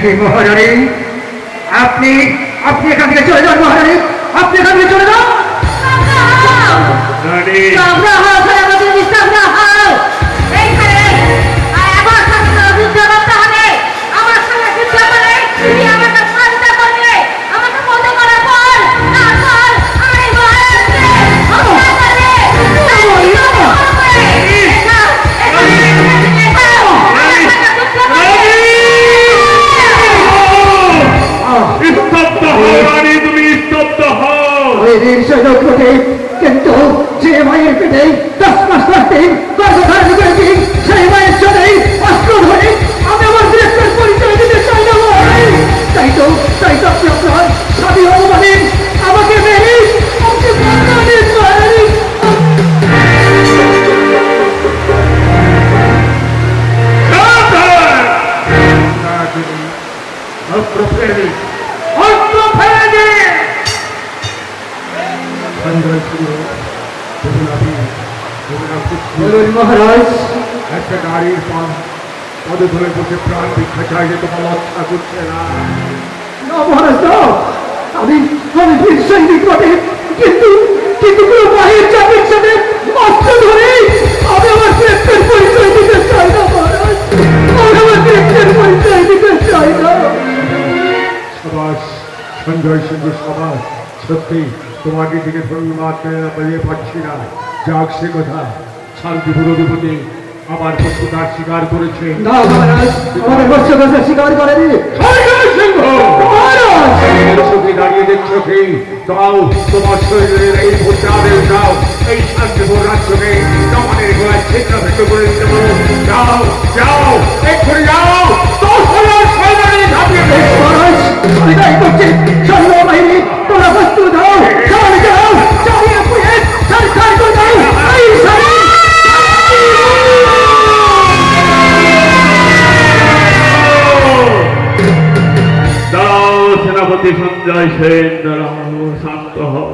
কি মহারানী, আপনি আপনি এখান থেকে চলে যান মহারানী, আপনি এখান থেকে চলে যান। কিন্তু যে মায়ের পেটে 10 মাস ধরে গর্ভধারণ করেছি, সেই মায়ের চলে অস্ত্র ধরে আমি আমার বীরত্বের পরিচয় দিতে চাই না। তাই তো আপনি আপনার স্বামী অনুমানিক আমাকে মেরে আমাকে মহারাজ, একটা গাড়ির পদে ধরে বসে প্রাণ ভিক্ষা চাইলে তোমার লজ্জা করছে না? মহারাজ আমি বীর সৈনিক বটে, কিন্তু পুরো বাহির চাপের সাথে অস্ত্র ধরে আমি আমার বীরত্বের পরিচয় দিতে চাই না মহারাজ, আমি আমার বীরত্বের পরিচয় দিতে চাই না। সবাস সঞ্জয় সিংহ, সবাস। সত্যি তোমাকে দিকে ধন্যবাদ পেয়ে পাচ্ছি না। যাক সে কথা, শান্তিপুর অধিপতি আমার বস্তুতার স্বীকার করেছে। না মহারাজ, আমাদের বস্তুতা স্বীকার করেনি। দাঁড়িয়ে দেখছো কি? দাও তোমার শরীরের এই ভোটাদের দাও, এই শান্তিপুর রাজ্যকে দমনের গোড়ায় ছিন্ন ভিন্ন করে দিতে পারো। যাও যাও, এক্ষুনি যাও। 10,000 সৈন্য নিয়ে ঝাঁপিয়ে পড়ো। মহারাজ, আমি তাই করছি। সৈন্য বাহিনী তোমরা প্রস্তুত হও, সবাই যাও, চালিয়ে পুড়ে সরকার করে দাও। দাঁড়াও সেনাপতি সঞ্জয় সেন, দাঁড়াও, শান্ত হও।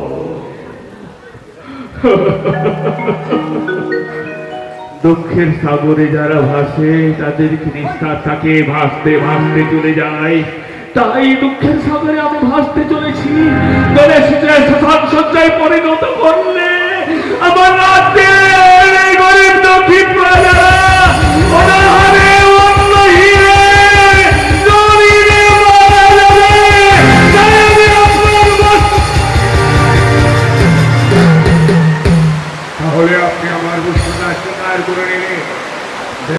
দুঃখের সাগরে যারা ভাসে তাদের নিষ্ঠার তাকে ভাসতে ভাসতে চলে যায়। তাই দুঃখের সাগরে আমি ভাসতে চলেছি। দলে সূত্রে শ্মশান সজ্জায় পরিণত করলে আমার রাজ